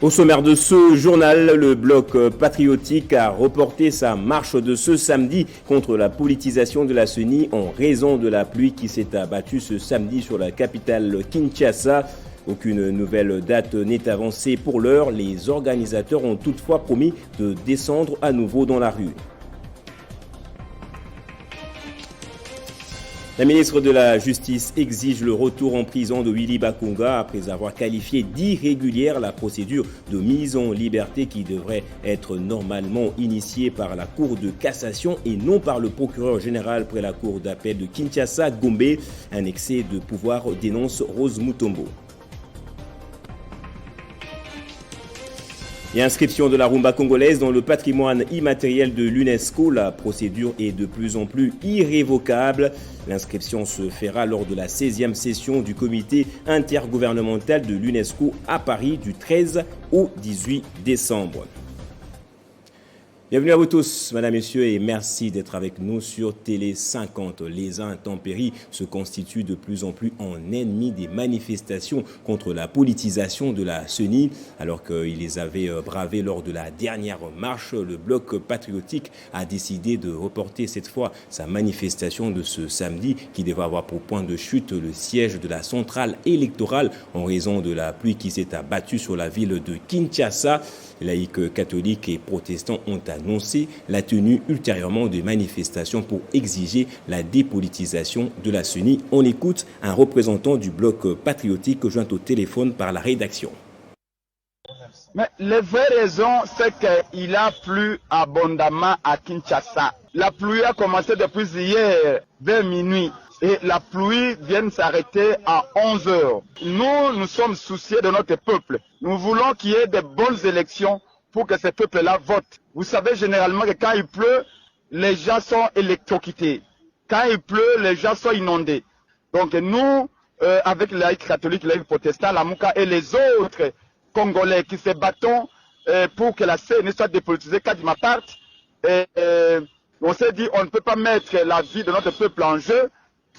Au sommaire de ce journal, le bloc patriotique a reporté sa marche de ce samedi contre la politisation de la CENI en raison de la pluie qui s'est abattue ce samedi sur la capitale Kinshasa. Aucune nouvelle date n'est avancée pour l'heure. Les organisateurs ont toutefois promis de descendre à nouveau dans la rue. La ministre de la Justice exige le retour en prison de Willy Bakunga après avoir qualifié d'irrégulière la procédure de mise en liberté qui devrait être normalement initiée par la Cour de cassation et non par le procureur général près la Cour d'appel de Kinshasa, Gombe. Un excès de pouvoir dénonce Rose Mutombo. Et inscription de la rumba congolaise dans le patrimoine immatériel de l'UNESCO, la procédure est de plus en plus irrévocable. L'inscription se fera lors de la 16e session du comité intergouvernemental de l'UNESCO à Paris du 13 au 18 décembre. Bienvenue à vous tous, mesdames, messieurs, et merci d'être avec nous sur Télé 50. Les intempéries se constituent de plus en plus en ennemis des manifestations contre la politisation de la CENI. Alors qu'ils les avaient bravés lors de la dernière marche, le bloc patriotique a décidé de reporter cette fois sa manifestation de ce samedi qui devait avoir pour point de chute le siège de la centrale électorale en raison de la pluie qui s'est abattue sur la ville de Kinshasa. Les laïcs catholiques et protestants ont annoncé la tenue ultérieurement de manifestations pour exiger la dépolitisation de la CENI. On écoute un représentant du bloc patriotique joint au téléphone par la rédaction. Mais la vraie raison, c'est qu'il a plu abondamment à Kinshasa. La pluie a commencé depuis hier, vers minuit. Et la pluie vient s'arrêter à 11 heures. Nous sommes souciés de notre peuple. Nous voulons qu'il y ait de bonnes élections pour que ce peuple-là vote. Vous savez généralement que quand il pleut, les gens sont électrocutés. Quand il pleut, les gens sont inondés. Donc nous, avec les laïcs catholiques, les laïcs protestants, la Mouka et les autres Congolais qui se battent pour que la CENI soit dépolitisée, Kadima parte, on s'est dit on ne peut pas mettre la vie de notre peuple en jeu.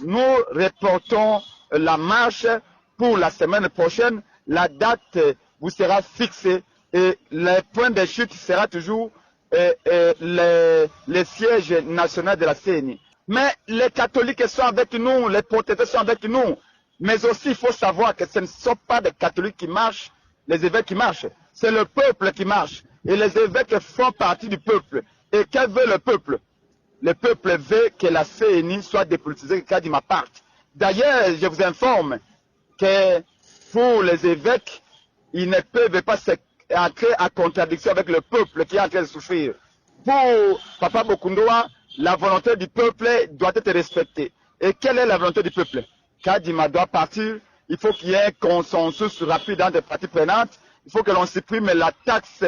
Nous reportons la marche pour la semaine prochaine. La date vous sera fixée et le point de chute sera toujours le siège national de la CENI. Mais les catholiques sont avec nous, les protestants sont avec nous. Mais aussi, il faut savoir que ce ne sont pas des catholiques qui marchent, les évêques qui marchent. C'est le peuple qui marche. Et les évêques font partie du peuple. Et que veut le peuple? Le peuple veut que la CENI soit dépolitisée, que Kadima parte. D'ailleurs, je vous informe que pour les évêques, ils ne peuvent pas entrer en contradiction avec le peuple qui est en train de souffrir. Pour Papa Bokundoa, la volonté du peuple doit être respectée. Et quelle est la volonté du peuple? Kadima doit partir. Il faut qu'il y ait un consensus rapide dans des parties prenantes. Il faut que l'on supprime la taxe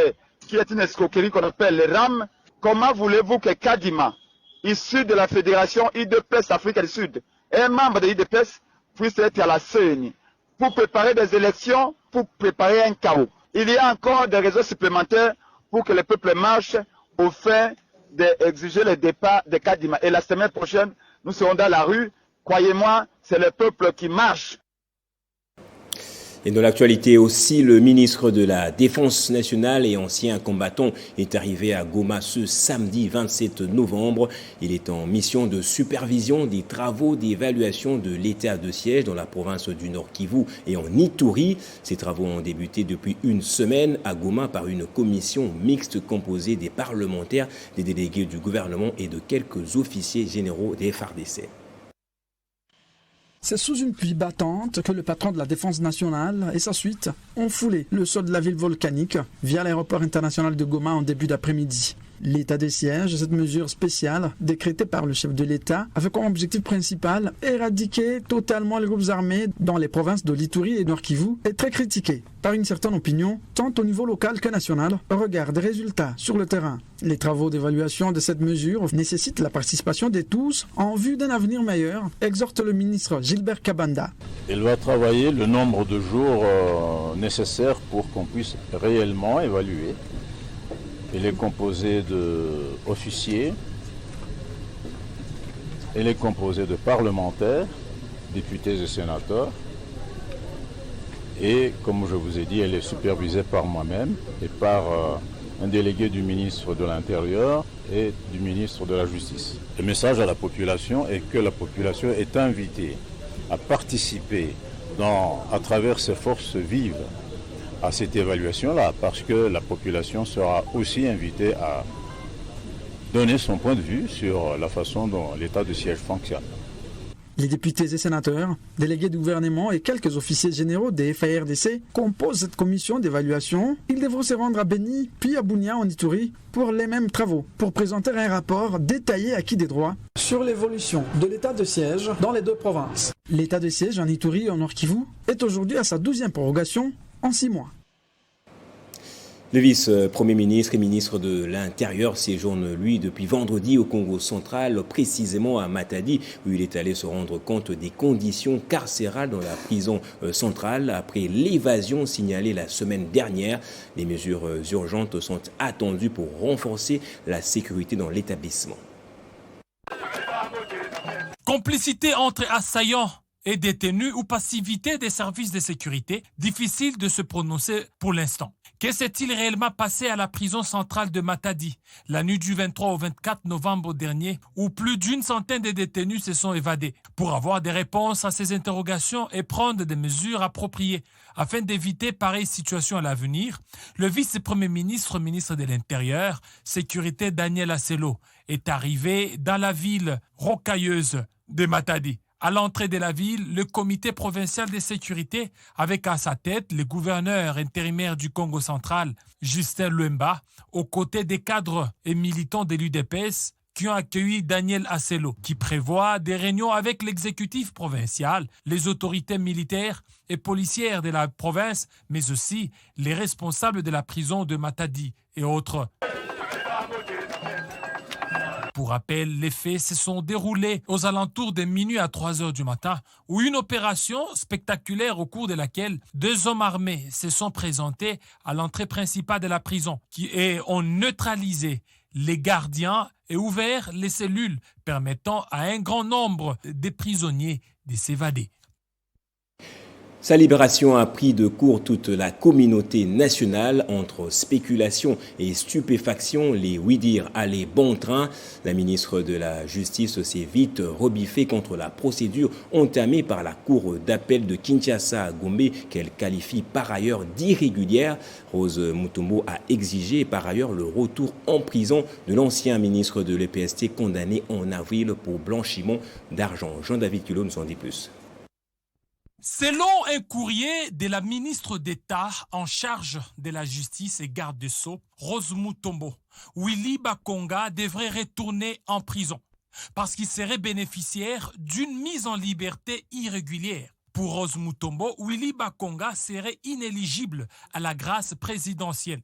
qui est une escroquerie qu'on appelle les RAM. Comment voulez-vous que Kadima, issu de la fédération IDPS Afrique du Sud, un membre de l'IDPS puisse être à la CENI pour préparer des élections, pour préparer un chaos? Il y a encore des raisons supplémentaires pour que le peuple marche au fin d'exiger le départ de Kadima. Et la semaine prochaine, nous serons dans la rue. Croyez-moi, c'est le peuple qui marche. Et dans l'actualité aussi, le ministre de la Défense nationale et ancien combattant est arrivé à Goma ce samedi 27 novembre. Il est en mission de supervision des travaux d'évaluation de l'état de siège dans la province du Nord Kivu et en Ituri. Ces travaux ont débuté depuis une semaine à Goma par une commission mixte composée des parlementaires, des délégués du gouvernement et de quelques officiers généraux des FARDC. C'est sous une pluie battante que le patron de la Défense nationale et sa suite ont foulé le sol de la ville volcanique via l'aéroport international de Goma en début d'après-midi. L'état des sièges, cette mesure spéciale décrétée par le chef de l'État, avait comme objectif principal éradiquer totalement les groupes armés dans les provinces de l'Ituri et Nord Kivu est très critiqué par une certaine opinion, tant au niveau local que national, au regard des résultats sur le terrain. Les travaux d'évaluation de cette mesure nécessitent la participation de tous en vue d'un avenir meilleur, exhorte le ministre Gilbert Kabanda. Il va travailler le nombre de jours nécessaires pour qu'on puisse réellement évaluer. Il est composé d'officiers, il est composé de parlementaires, députés et sénateurs, Et comme je vous ai dit, elle est supervisée par moi-même et par un délégué du ministre de l'Intérieur et du ministre de la Justice. Le message à la population est que la population est invitée à participer à travers ses forces vives à cette évaluation-là, parce que la population sera aussi invitée à donner son point de vue sur la façon dont l'état de siège fonctionne. Les députés et sénateurs, délégués du gouvernement et quelques officiers généraux des FARDC composent cette commission d'évaluation. Ils devront se rendre à Beni puis à Bunia en Ituri pour les mêmes travaux, pour présenter un rapport détaillé acquis des droits sur l'évolution de l'état de siège dans les deux provinces. L'état de siège en Ituri et en Nord-Kivu est aujourd'hui à sa 12e prorogation en 6 mois. Le vice-premier ministre et ministre de l'Intérieur séjourne, lui, depuis vendredi au Congo central, précisément à Matadi, où il est allé se rendre compte des conditions carcérales dans la prison centrale après l'évasion signalée la semaine dernière. Les mesures urgentes sont attendues pour renforcer la sécurité dans l'établissement. Complicité entre assaillants et détenus ou passivité des services de sécurité, difficile de se prononcer pour l'instant. Que s'est-il réellement passé à la prison centrale de Matadi la nuit du 23 au 24 novembre dernier, où plus d'une centaine de détenus se sont évadés? Pour avoir des réponses à ces interrogations et prendre des mesures appropriées afin d'éviter pareille situation à l'avenir, le vice-premier ministre, ministre de l'Intérieur, Sécurité Daniel Aselo, est arrivé dans la ville rocailleuse de Matadi. À l'entrée de la ville, le comité provincial de sécurité, avec à sa tête le gouverneur intérimaire du Congo central, Justin Luemba, aux côtés des cadres et militants de l'UDPS qui ont accueilli Daniel Aselo, qui prévoit des réunions avec l'exécutif provincial, les autorités militaires et policières de la province, mais aussi les responsables de la prison de Matadi et autres. Pour rappel, les faits se sont déroulés aux alentours de minuit à 3 heures du matin, où une opération spectaculaire au cours de laquelle 2 hommes armés se sont présentés à l'entrée principale de la prison, qui ont neutralisé les gardiens et ouvert les cellules, permettant à un grand nombre de prisonniers de s'évader. Sa libération a pris de court toute la communauté nationale. Entre spéculation et stupéfaction, les oui-dire allaient bon train. La ministre de la Justice s'est vite rebiffée contre la procédure entamée par la Cour d'appel de Kinshasa à Gombe, qu'elle qualifie par ailleurs d'irrégulière. Rose Mutombo a exigé par ailleurs le retour en prison de l'ancien ministre de l'EPST condamné en avril pour blanchiment d'argent. Jean-David Culot nous en dit plus. Selon un courrier de la ministre d'État en charge de la justice et garde des Sceaux, Rose Mutombo, Willy Bakonga devrait retourner en prison parce qu'il serait bénéficiaire d'une mise en liberté irrégulière. Pour Rose Mutombo, Willy Bakonga serait inéligible à la grâce présidentielle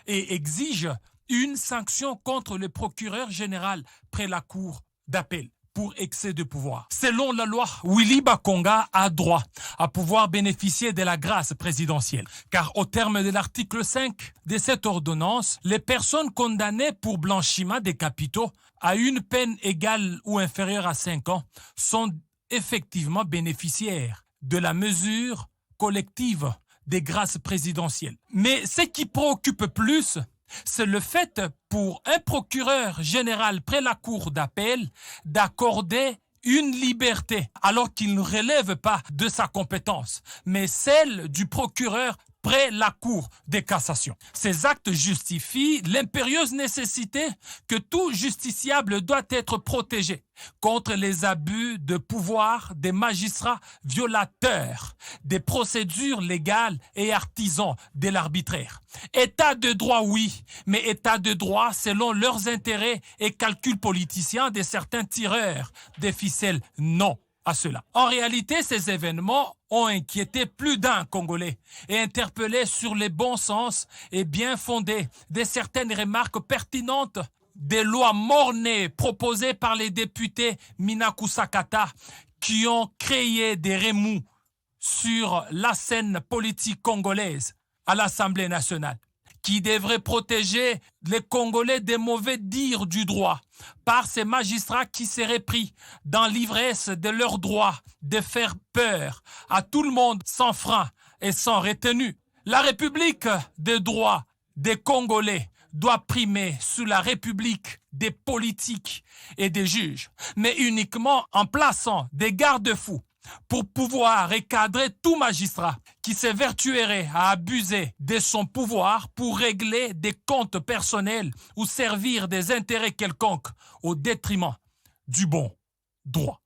et exige une sanction contre le procureur général près la cour d'appel pour excès de pouvoir. Selon la loi, Willy Bakonga a droit à pouvoir bénéficier de la grâce présidentielle. Car au terme de l'article 5 de cette ordonnance, les personnes condamnées pour blanchiment des capitaux à une peine égale ou inférieure à 5 ans sont effectivement bénéficiaires de la mesure collective des grâces présidentielles. Mais ce qui préoccupe plus, c'est le fait pour un procureur général près la cour d'appel d'accorder une liberté alors qu'il ne relève pas de sa compétence, mais celle du procureur près la cour de cassation. Ces actes justifient l'impérieuse nécessité que tout justiciable doit être protégé contre les abus de pouvoir des magistrats violateurs des procédures légales et artisans de l'arbitraire. État de droit, oui, mais état de droit selon leurs intérêts et calculs politiciens de certains tireurs des ficelles, non à cela. En réalité, ces événements ont inquiété plus d'un Congolais et interpellé sur les bons sens et bien fondés de certaines remarques pertinentes des lois mornées proposées par les députés Minaku Sakata qui ont créé des remous sur la scène politique congolaise à l'Assemblée nationale, qui devrait protéger les Congolais des mauvais dires du droit par ces magistrats qui seraient pris dans l'ivresse de leur droit de faire peur à tout le monde sans frein et sans retenue. La République des droits des Congolais doit primer sur la République des politiques et des juges, mais uniquement en plaçant des garde-fous pour pouvoir recadrer tout magistrat qui s'évertuerait à abuser de son pouvoir pour régler des comptes personnels ou servir des intérêts quelconques au détriment du bon droit.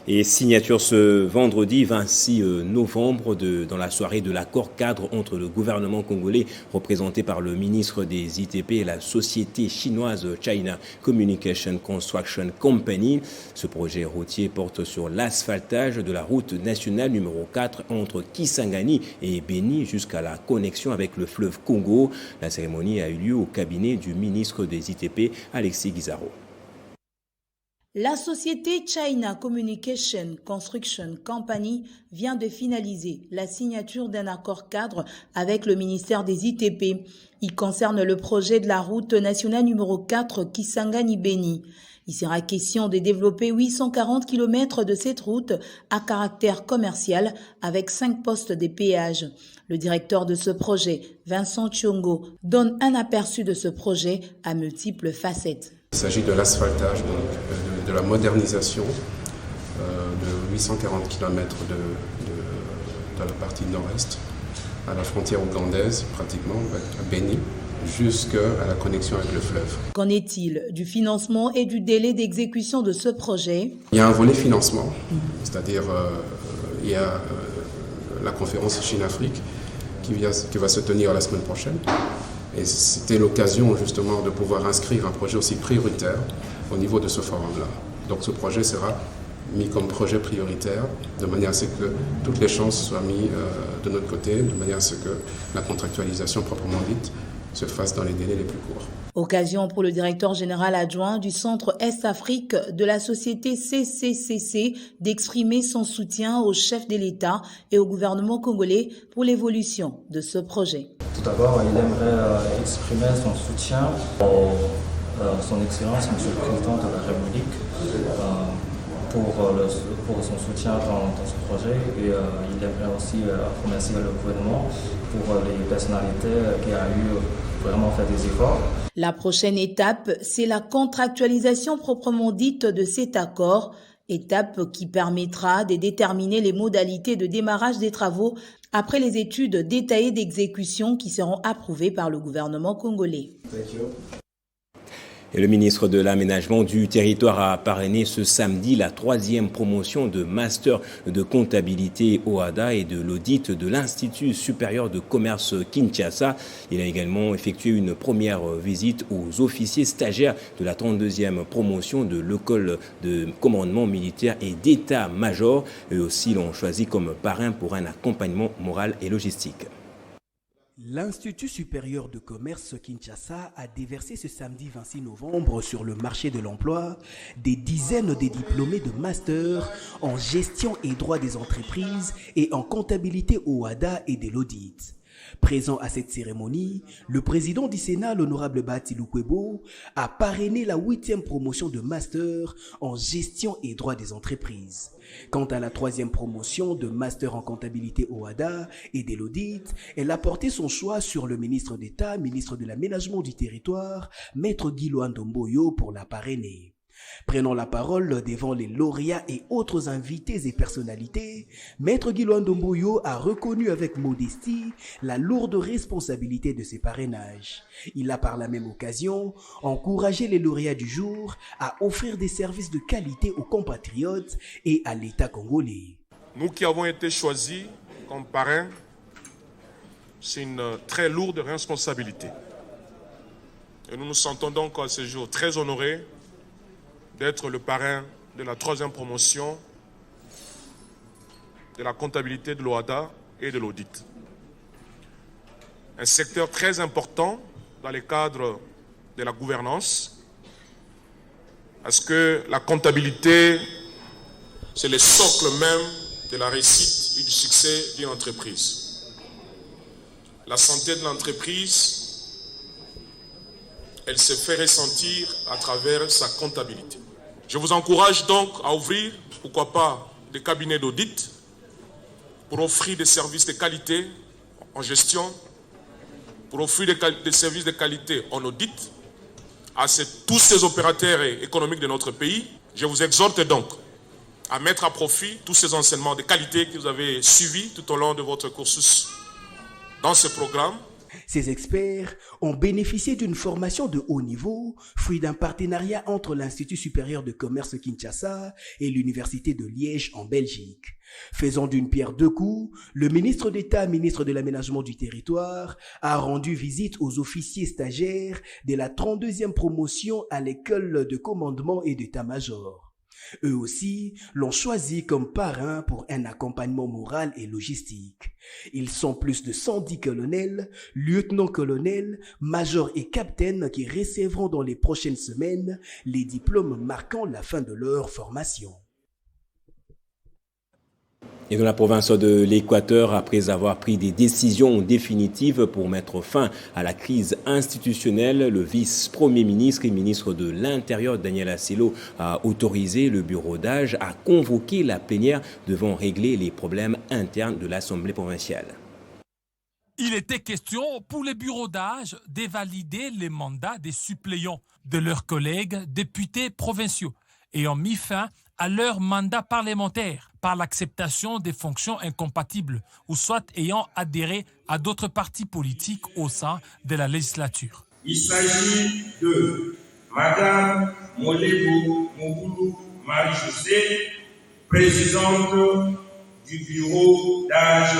Et signature ce vendredi 26 novembre dans la soirée de l'accord cadre entre le gouvernement congolais représenté par le ministre des ITP et la société chinoise China Communication Construction Company. Ce projet routier porte sur l'asphaltage de la route nationale numéro 4 entre Kisangani et Beni jusqu'à la connexion avec le fleuve Congo. La cérémonie a eu lieu au cabinet du ministre des ITP, Alexis Guizarro. La société China Communication Construction Company vient de finaliser la signature d'un accord cadre avec le ministère des ITP. Il concerne le projet de la route nationale numéro 4 Kisangani-Beni. Il sera question de développer 840 km de cette route à caractère commercial avec 5 postes de péage. Le directeur de ce projet, Vincent Chiongo, donne un aperçu de ce projet à multiples facettes. Il s'agit de l'asphaltage, de la modernisation de 840 km de la partie nord-est à la frontière ougandaise, pratiquement, à Beni, jusqu'à la connexion avec le fleuve. Qu'en est-il du financement et du délai d'exécution de ce projet? Il y a un volet financement, c'est-à-dire il y a la conférence Chine-Afrique qui va se tenir la semaine prochaine. Et c'était l'occasion justement de pouvoir inscrire un projet aussi prioritaire au niveau de ce forum-là. Donc ce projet sera mis comme projet prioritaire de manière à ce que toutes les chances soient mises de notre côté, de manière à ce que la contractualisation proprement dite se fasse dans les délais les plus courts. Occasion pour le directeur général adjoint du Centre Est-Afrique de la société CCCC d'exprimer son soutien au chef de l'État et au gouvernement congolais pour l'évolution de ce projet. Tout d'abord, il aimerait exprimer son soutien à son Excellence, M. le Président de la République, pour son soutien dans ce projet. Et il aimerait aussi remercier le gouvernement pour les personnalités qui ont eu vraiment fait des efforts. La prochaine étape, c'est la contractualisation proprement dite de cet accord, étape qui permettra de déterminer les modalités de démarrage des travaux après les études détaillées d'exécution qui seront approuvées par le gouvernement congolais. Et le ministre de l'Aménagement du Territoire a parrainé ce samedi la 3e promotion de Master de comptabilité OHADA et de l'audit de l'Institut supérieur de commerce Kinshasa. Il a également effectué une première visite aux officiers stagiaires de la 32e promotion de l'école de commandement militaire et d'état-major. Eux aussi l'ont choisi comme parrain pour un accompagnement moral et logistique. L'Institut supérieur de commerce Kinshasa a déversé ce samedi 26 novembre sur le marché de l'emploi des dizaines de diplômés de master en gestion et droit des entreprises et en comptabilité OHADA et de l'audit. Présent à cette cérémonie, le président du Sénat, l'honorable Bahati Lukwebo, a parrainé la 8e promotion de master en gestion et droit des entreprises. Quant à la 3e promotion de master en comptabilité OHADA et de l'audit, elle a porté son choix sur le ministre d'État, ministre de l'Aménagement du Territoire, Maître Guy Ndomboyo pour la parrainer. Prenant la parole devant les lauréats et autres invités et personnalités, Maître Guy Ndomboyo a reconnu avec modestie la lourde responsabilité de ces parrainages. Il a par la même occasion encouragé les lauréats du jour à offrir des services de qualité aux compatriotes et à l'État congolais. Nous qui avons été choisis comme parrains, c'est une très lourde responsabilité. Et nous nous sentons donc à ce jour très honorés d'être le parrain de la 3e promotion de la comptabilité de l'OHADA et de l'audit. Un secteur très important dans le cadre de la gouvernance, parce que la comptabilité, c'est le socle même de la réussite et du succès d'une entreprise. La santé de l'entreprise, elle se fait ressentir à travers sa comptabilité. Je vous encourage donc à ouvrir, pourquoi pas, des cabinets d'audit pour offrir des services de qualité en gestion, pour offrir des services de qualité en audit à tous ces opérateurs économiques de notre pays. Je vous exhorte donc à mettre à profit tous ces enseignements de qualité que vous avez suivis tout au long de votre cursus dans ce programme. Ces experts ont bénéficié d'une formation de haut niveau, fruit d'un partenariat entre l'Institut supérieur de commerce Kinshasa et l'Université de Liège en Belgique. Faisant d'une pierre deux coups, le ministre d'État, ministre de l'Aménagement du Territoire, a rendu visite aux officiers stagiaires de la 32e promotion à l'école de commandement et d'état-major. Eux aussi l'ont choisi comme parrain pour un accompagnement moral et logistique. Ils sont plus de 110 colonels, lieutenants-colonels, majors et capitaines qui recevront dans les prochaines semaines les diplômes marquant la fin de leur formation. Et dans la province de l'Équateur, après avoir pris des décisions définitives pour mettre fin à la crise institutionnelle, le vice-premier ministre et ministre de l'Intérieur, Daniel Acelo, a autorisé le bureau d'âge à convoquer la plénière devant régler les problèmes internes de l'Assemblée provinciale. Il était question pour les bureaux d'âge de valider les mandats des suppléants de leurs collègues députés provinciaux et ont mis fin à leur mandat parlementaire par l'acceptation des fonctions incompatibles ou soit ayant adhéré à d'autres partis politiques au sein de la législature. Il s'agit de Madame Molebo Moboulou Marie-Josée, présidente du bureau d'âge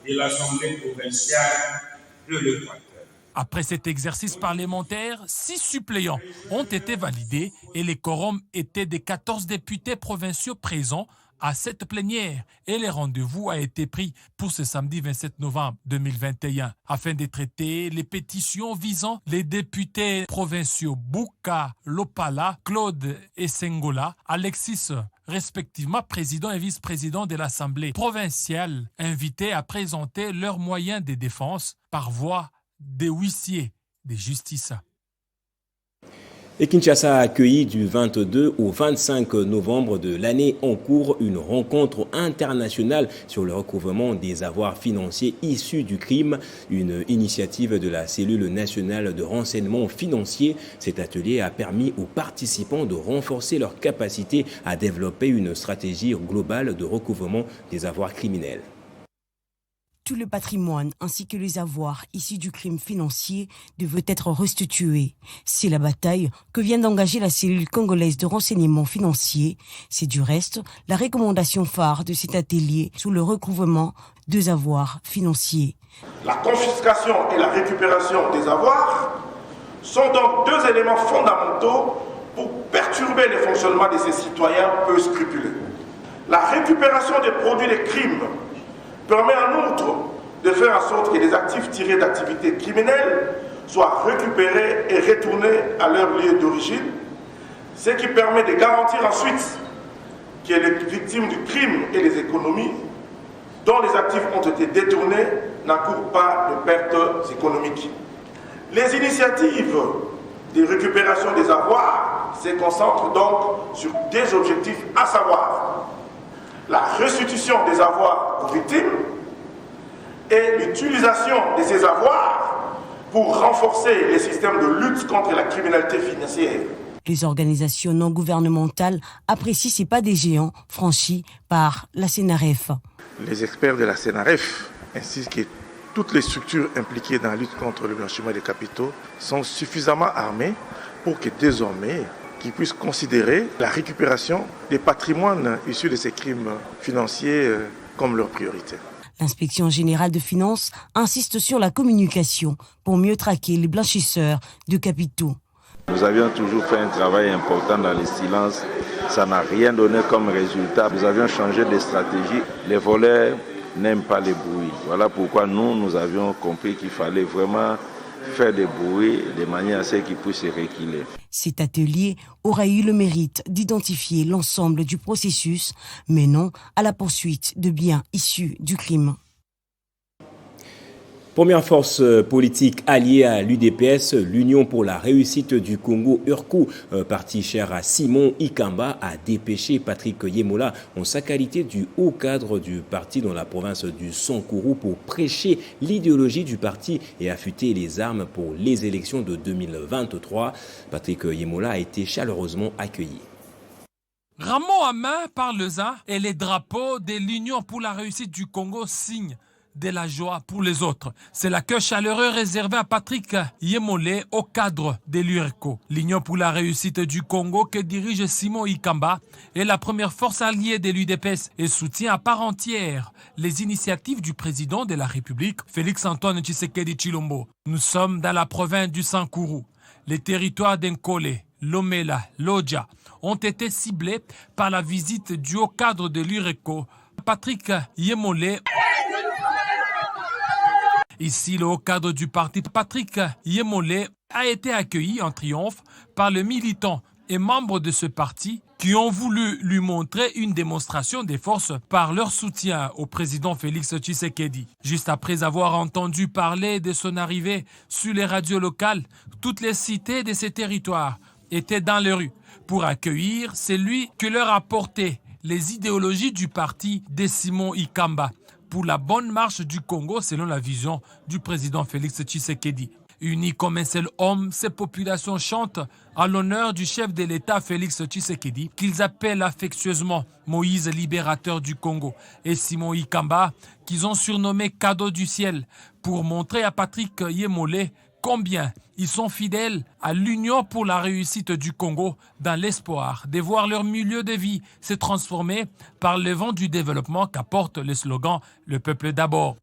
de l'Assemblée provinciale de l'Équateur. Après cet exercice parlementaire, 6 suppléants ont été validés et les quorums étaient des 14 députés provinciaux présents à cette plénière et le rendez-vous a été pris pour ce samedi 27 novembre 2021 afin de traiter les pétitions visant les députés provinciaux Bouka Lopala, Claude Essengola, Alexis, respectivement président et vice-président de l'Assemblée provinciale, invités à présenter leurs moyens de défense par voie des huissiers de justice. Et Kinshasa a accueilli du 22 au 25 novembre de l'année en cours une rencontre internationale sur le recouvrement des avoirs financiers issus du crime, une initiative de la cellule nationale de renseignement financier. Cet atelier a permis aux participants de renforcer leur capacité à développer une stratégie globale de recouvrement des avoirs criminels. Tout le patrimoine ainsi que les avoirs issus du crime financier devaient être restitués. C'est la bataille que vient d'engager la cellule congolaise de renseignement financier. C'est du reste la recommandation phare de cet atelier sur le recouvrement des avoirs financiers. La confiscation et la récupération des avoirs sont donc deux éléments fondamentaux pour perturber le fonctionnement de ces citoyens peu scrupuleux. La récupération des produits des crimes permet en outre de faire en sorte que les actifs tirés d'activités criminelles soient récupérés et retournés à leur lieu d'origine, ce qui permet de garantir ensuite que les victimes du crime et les économies dont les actifs ont été détournés n'encourent pas de pertes économiques. Les initiatives de récupération des avoirs se concentrent donc sur des objectifs, à savoir la restitution des avoirs aux victimes et l'utilisation de ces avoirs pour renforcer les systèmes de lutte contre la criminalité financière. Les organisations non gouvernementales apprécient ces pas des géants franchis par la CNRF. Les experts de la CNRF ainsi que toutes les structures impliquées dans la lutte contre le blanchiment des capitaux sont suffisamment armés pour que désormais qui puissent considérer la récupération des patrimoines issus de ces crimes financiers comme leur priorité. L'inspection générale de finances insiste sur la communication pour mieux traquer les blanchisseurs de capitaux. Nous avions toujours fait un travail important dans le silence. Ça n'a rien donné comme résultat. Nous avions changé de stratégie. Les voleurs n'aiment pas les bruits. Voilà pourquoi nous avions compris qu'il fallait vraiment faire des bruits de manière à ce qu'ils puissent reculer. Cet atelier aura eu le mérite d'identifier l'ensemble du processus, mais non à la poursuite de biens issus du crime. Première force politique alliée à l'UDPS, l'Union pour la réussite du Congo, URCO, parti cher à Simon Ikamba, a dépêché Patrick Yemola en sa qualité du haut cadre du parti dans la province du Sankourou pour prêcher l'idéologie du parti et affûter les armes pour les élections de 2023. Patrick Yemola a été chaleureusement accueilli. Rameau à main par le ZA et les drapeaux de l'Union pour la réussite du Congo signent de la joie pour les autres. C'est l'accueil chaleureux réservé à Patrick Yemolé au cadre de l'URCO. L'Union pour la réussite du Congo que dirige Simon Ikamba est la première force alliée de l'UDPS et soutient à part entière les initiatives du président de la République, Félix-Antoine Tshisekedi Tshilombo. Nous sommes dans la province du Sankourou. Les territoires d'Nkole, Lomela, Lodja ont été ciblés par la visite du haut cadre de l'URCO, Patrick Yemolé. Ici, le haut cadre du parti, Patrick Yemolé, a été accueilli en triomphe par les militants et membres de ce parti qui ont voulu lui montrer une démonstration des forces par leur soutien au président Félix Tshisekedi. Juste après avoir entendu parler de son arrivée sur les radios locales, toutes les cités de ces territoires étaient dans les rues pour accueillir celui que leur a porté les idéologies du parti de Simon Ikamba pour la bonne marche du Congo selon la vision du président Félix Tshisekedi. Unis comme un seul homme, ces populations chantent à l'honneur du chef de l'État Félix Tshisekedi, qu'ils appellent affectueusement Moïse libérateur du Congo, et Simon Ikamba, qu'ils ont surnommé cadeau du ciel, pour montrer à Patrick Yemolé combien ils sont fidèles à l'Union pour la réussite du Congo dans l'espoir de voir leur milieu de vie se transformer par le vent du développement qu'apporte le slogan « Le peuple d'abord ».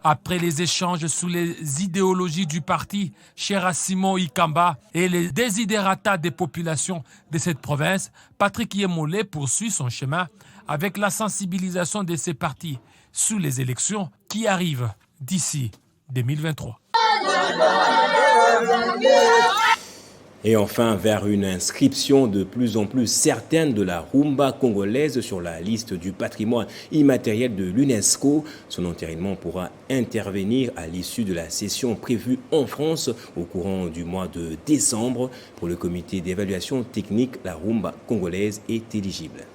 Après les échanges sous les idéologies du parti, cher à Simon Ikamba, et les désidérata des populations de cette province, Patrick Yemolé poursuit son chemin avec la sensibilisation de ces partis sous les élections qui arrivent d'ici 2023. Et enfin, vers une inscription de plus en plus certaine de la rumba congolaise sur la liste du patrimoine immatériel de l'UNESCO. Son entérinement pourra intervenir à l'issue de la session prévue en France au courant du mois de décembre. Pour le comité d'évaluation technique, la rumba congolaise est éligible.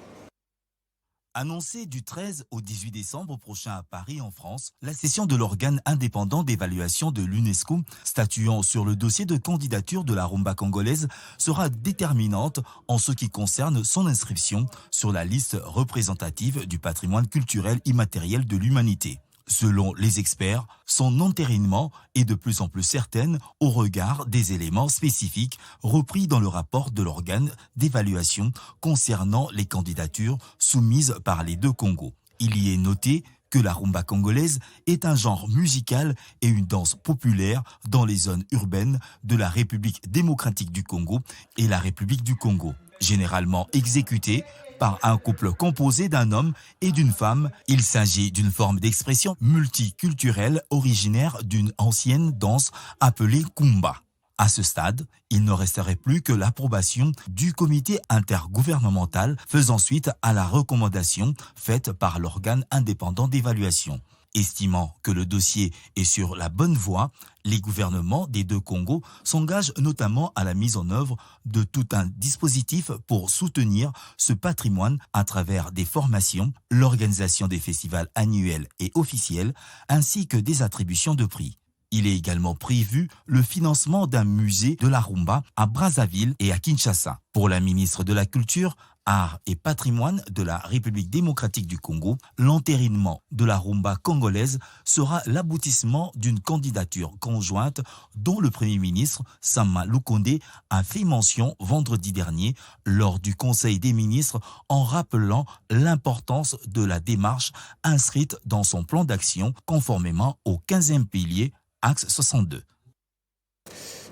Annoncée du 13 au 18 décembre prochain à Paris, en France, la session de l'organe indépendant d'évaluation de l'UNESCO, statuant sur le dossier de candidature de la rumba congolaise, sera déterminante en ce qui concerne son inscription sur la liste représentative du patrimoine culturel immatériel de l'humanité. Selon les experts, son entérinement est de plus en plus certaine au regard des éléments spécifiques repris dans le rapport de l'organe d'évaluation concernant les candidatures soumises par les deux Congos. Il y est noté que la rumba congolaise est un genre musical et une danse populaire dans les zones urbaines de la République démocratique du Congo et la République du Congo. Généralement exécutée par un couple composé d'un homme et d'une femme, il s'agit d'une forme d'expression multiculturelle originaire d'une ancienne danse appelée Kumba. À ce stade, il ne resterait plus que l'approbation du comité intergouvernemental faisant suite à la recommandation faite par l'organe indépendant d'évaluation. Estimant que le dossier est sur la bonne voie, les gouvernements des deux Congos s'engagent notamment à la mise en œuvre de tout un dispositif pour soutenir ce patrimoine à travers des formations, l'organisation des festivals annuels et officiels, ainsi que des attributions de prix. Il est également prévu le financement d'un musée de la rumba à Brazzaville et à Kinshasa. Pour la ministre de la Culture, Arts et Patrimoine de la République démocratique du Congo, l'entérinement de la rumba congolaise sera l'aboutissement d'une candidature conjointe dont le Premier ministre, Sama Lukonde, a fait mention vendredi dernier lors du Conseil des ministres en rappelant l'importance de la démarche inscrite dans son plan d'action conformément au 15e pilier Axe 62.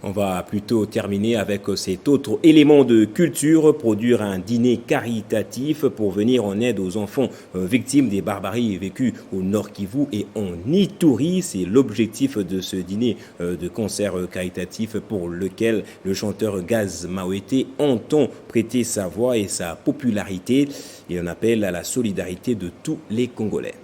On va plutôt terminer avec cet autre élément de culture, produire un dîner caritatif pour venir en aide aux enfants victimes des barbaries vécues au Nord Kivu et en Ituri. C'est l'objectif de ce dîner de concert caritatif pour lequel le chanteur Gaz Mawete entend prêter sa voix et sa popularité. Il en appelle à la solidarité de tous les Congolais.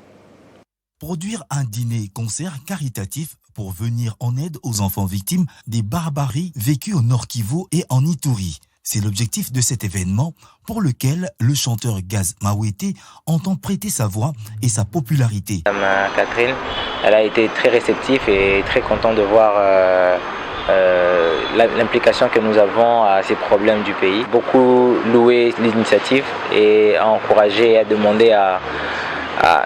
Produire un dîner-concert caritatif pour venir en aide aux enfants victimes des barbaries vécues au Nord Kivu et en Ituri. C'est l'objectif de cet événement pour lequel le chanteur Gaz Mawete entend prêter sa voix et sa popularité. Catherine, elle a été très réceptive et très contente de voir l'implication que nous avons à ces problèmes du pays. Beaucoup loué l'initiative et a encouragé et a demandé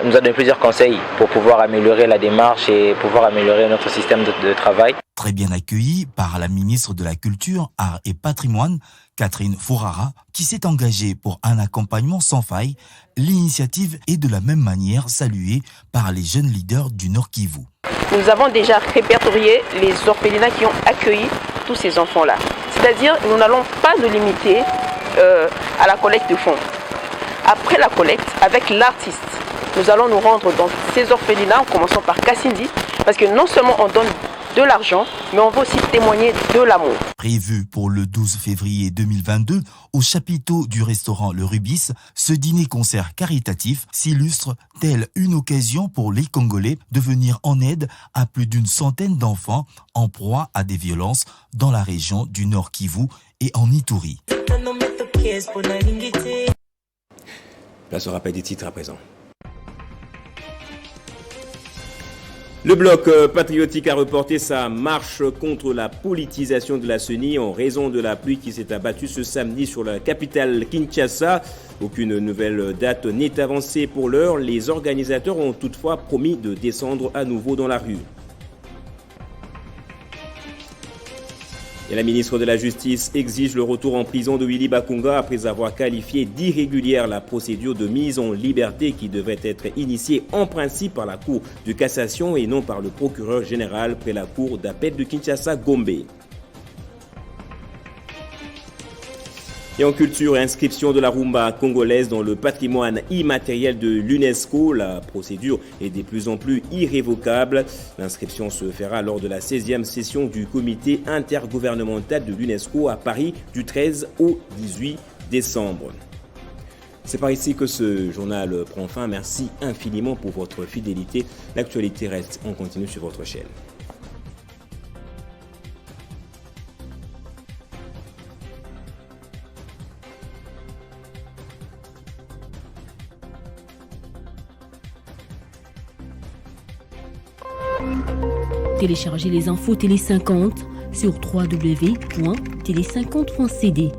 nous a donné plusieurs conseils pour pouvoir améliorer la démarche et pouvoir améliorer notre système de travail. Très bien accueilli par la ministre de la Culture, Arts et Patrimoine, Catherine Fourara, qui s'est engagée pour un accompagnement sans faille. L'initiative est de la même manière saluée par les jeunes leaders du Nord Kivu. Nous avons déjà répertorié les orphelinats qui ont accueilli tous ces enfants-là. C'est-à-dire, nous n'allons pas nous limiter à la collecte de fonds. Après la collecte, avec l'artiste, nous allons nous rendre dans ces orphelinats, en commençant par Kassindi, parce que non seulement on donne de l'argent, mais on va aussi témoigner de l'amour. Prévu pour le 12 février 2022, au chapiteau du restaurant Le Rubis, ce dîner-concert caritatif s'illustre tel une occasion pour les Congolais de venir en aide à plus d'une centaine d'enfants en proie à des violences dans la région du Nord Kivu et en Ituri. Place au rappel des titres à présent. Le bloc patriotique a reporté sa marche contre la politisation de la CENI en raison de la pluie qui s'est abattue ce samedi sur la capitale Kinshasa. Aucune nouvelle date n'est avancée pour l'heure. Les organisateurs ont toutefois promis de descendre à nouveau dans la rue. Et la ministre de la Justice exige le retour en prison de Willy Bakonga après avoir qualifié d'irrégulière la procédure de mise en liberté qui devrait être initiée en principe par la Cour de cassation et non par le procureur général près la Cour d'appel de Kinshasa-Gombe. Et en culture, inscription de la rumba congolaise dans le patrimoine immatériel de l'UNESCO. La procédure est de plus en plus irrévocable. L'inscription se fera lors de la 16e session du comité intergouvernemental de l'UNESCO à Paris du 13 au 18 décembre. C'est par ici que ce journal prend fin. Merci infiniment pour votre fidélité. L'actualité reste en continu sur votre chaîne. Téléchargez les infos Télé 50 sur www.tele50.cd.